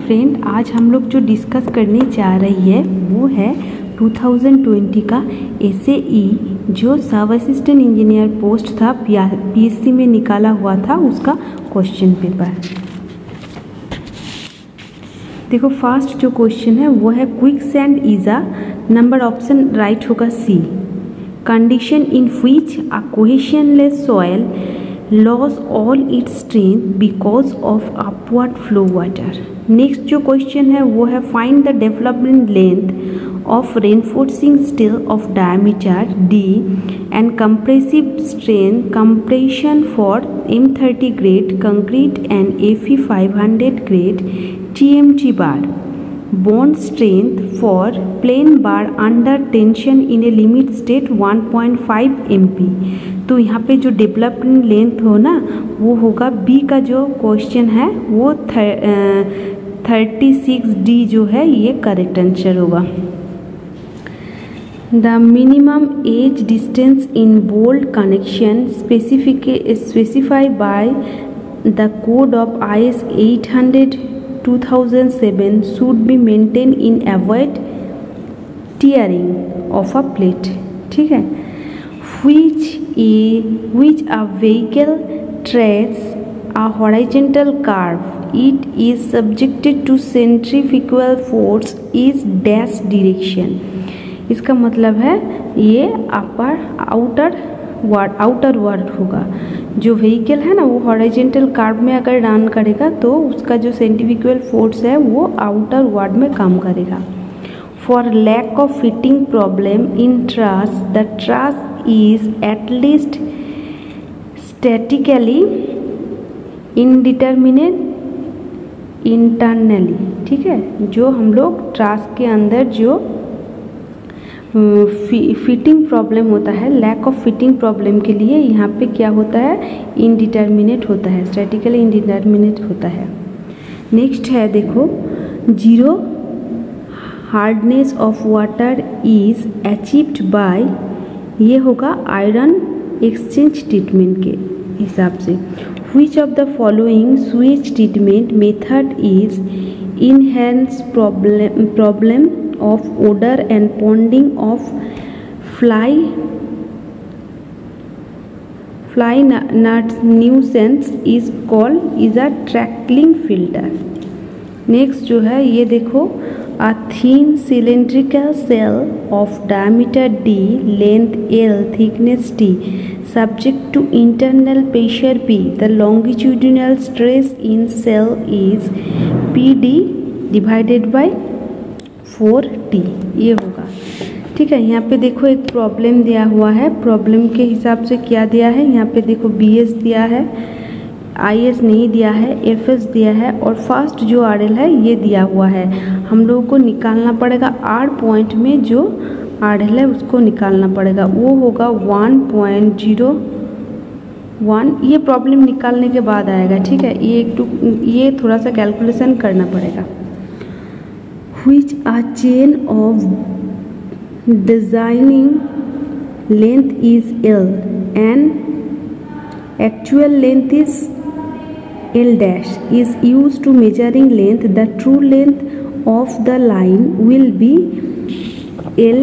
Friend, आज हम लोग जो डिस्कस करने जा रही है वो है 2020 का SAE जो सब असिस्टेंट इंजीनियर पोस्ट था PSC में निकाला हुआ था, उसका क्वेश्चन पेपर। देखो फर्स्ट जो क्वेश्चन है वो है quick sand is a number, option right होगा C, condition in which a cohesionless soil loss all its strength because of upward flow water. Next जो क्वेश्चन है वो है find the development length of reinforcing steel of diameter D and compressive strength compression for M30 grade concrete and Fe 500 grade TMT bar, bond strength for plain bar under tension in a limit state 1.5 MP। तो यहाँ पे जो development length हो ना वो होगा B का जो क्वेश्चन है वो 36D जो है ये करेक्ट आंसर होगा। The minimum edge distance in bolt connection specified by the code of IS 800/2007 should be maintained in avoid tearing of a plate। ठीक है, which a vehicle traces a horizontal curve, it is subjected to centrifugal force is dash direction। इसका मतलब है ये outer word होगा। जो vehicle है ना वो हॉरिजॉन्टल कर्व में अगर रन करेगा तो उसका जो सेंट्रीफ्यूगल फोर्स है वो आउटर वर्ड में काम करेगा। For lack of fitting problem in truss, the truss is at least statically indeterminate internally. ठीक है, जो हम लोग ट्रस के अंदर जो फिटिंग प्रॉब्लम होता है, लैक ऑफ फिटिंग प्रॉब्लम के लिए यहाँ पे क्या होता है, इनडिटर्मिनेट होता है, स्टैटिकली इनडिटर्मिनेट होता है। नेक्स्ट है देखो, zero hardness of water is achieved by, ये होगा आयरन एक्सचेंज ट्रीटमेंट के हिसाब से। Which of the following switch treatment method is enhance problem of odor and ponding of fly nuisance is a trickling filter। Next जो है ये देखो, a thin cylindrical cell of diameter D, length L, thickness T, subject to internal pressure P, the longitudinal stress in cell is PD divided by 4T, ये होगा। ठीक है, यहाँ पे देखो एक प्रॉब्लम दिया हुआ है, प्रॉब्लम के हिसाब से क्या दिया है, यहाँ पे देखो BS दिया है, IS नहीं दिया है, FS दिया है और फर्स्ट जो RL है ये दिया हुआ है। हम लोगों को निकालना पड़ेगा R पॉइंट में जो RL है उसको निकालना पड़ेगा, वो होगा 1.01। ये प्रॉब्लम निकालने के बाद आएगा। ठीक है, ये थोड़ा सा कैलकुलेशन करना पड़ेगा। Which a chain of designing length is L and actual length is L dash is used to measuring length, the true length of the line will be L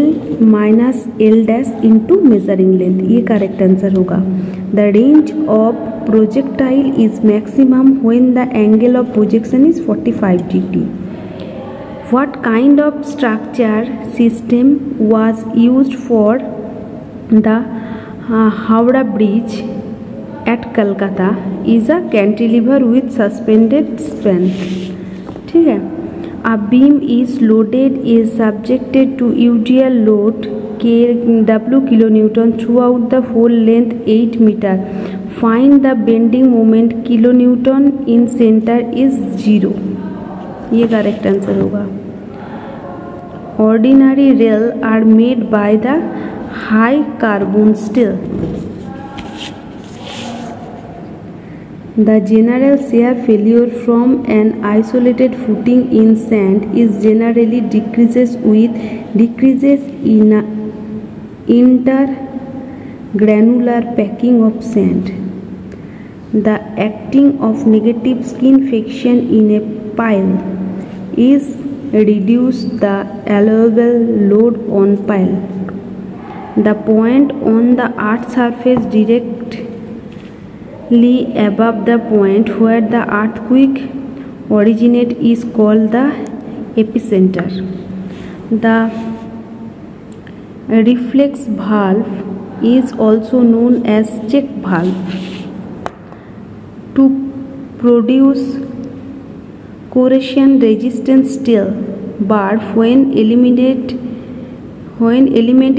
minus L dash into measuring length, ये correct answer होगा। The range of projectile is maximum when the angle of projection is 45 degree। What kind of structure system was used for the Howrah Bridge at Calcutta is a cantilever with suspended span। ठीक है, a beam is loaded is subjected to usual load W kilonewton throughout the whole length 8 meter। Find the bending moment kilonewton in center is 0, ये correct answer होगा। Ordinary rail are made by the high carbon steel। The general shear failure from an isolated footing in sand is generally decreases in intergranular packing of sand। The acting of negative skin friction in a pile is reduce the allowable load on pile. The point on the earth's surface directly above the point where the earthquake originated is called the epicenter. The reflex valve is also known as check valve to produce corrosion resistant steel bar when element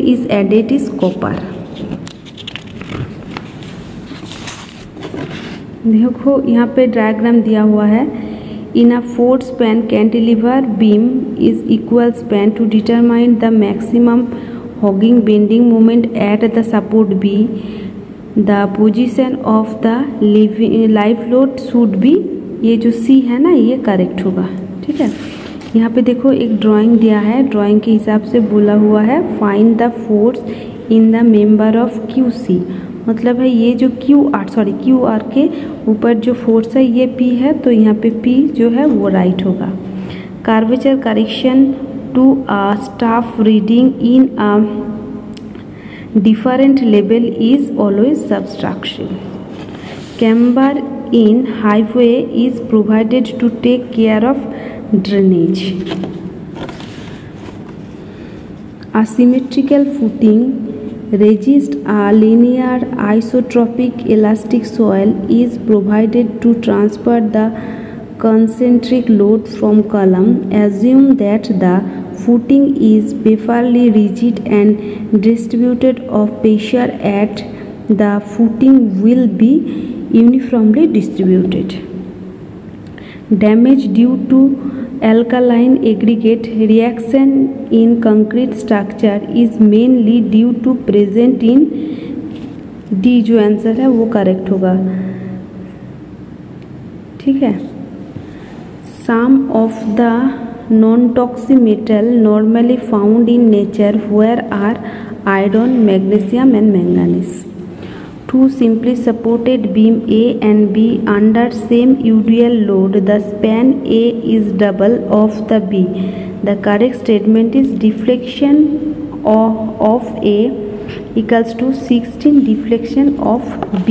is added is copper. देखो यहाँ पे diagram दिया हुआ है. In a 4-span cantilever beam is equal span to determine the maximum hogging bending moment at the support B. The position of the live load should be, ये जो C है ना ये करेक्ट होगा. ठीक है. यहाँ पे देखो एक ड्राइंग दिया है. ड्राइंग के हिसाब से बोला हुआ है find the force in the member of QC. मतलब है ये जो QR के ऊपर जो फोर्स है ये P है, तो यहाँ पे P जो है वो राइट होगा. Curvature correction to a staff reading in a different level is always subtraction. Camber in highway is provided to take care of drainage. Asymmetrical footing resists a linear isotropic elastic soil is provided to transfer the concentric load from column. Assume that the footing is perfectly rigid and distributed of pressure at the footing will be uniformly distributed. Damage due to alkaline aggregate reaction in concrete structure is mainly due to present in D. जो answer है वो correct होगा. ठीक है. Some of the non-toxic metal normally found in nature where are iron, magnesium and manganese. Two simply supported beam A and B under same UDL load. The span A is double of the B. The correct statement is deflection of A equals to 16 deflection of B.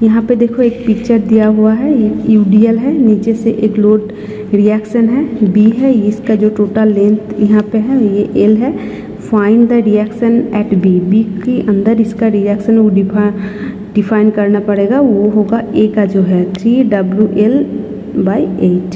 यहाँ पे देखो एक picture दिया हुआ है. ये UDL है, नीचे से एक लोड रिएक्शन है B है. इसका जो टोटल लेंथ यहाँ पे है ये L है. Find the reaction at B. B के अंदर इसका रिएक्शन वो डिफाइन करना पड़ेगा. वो होगा A का जो है 3WL/8.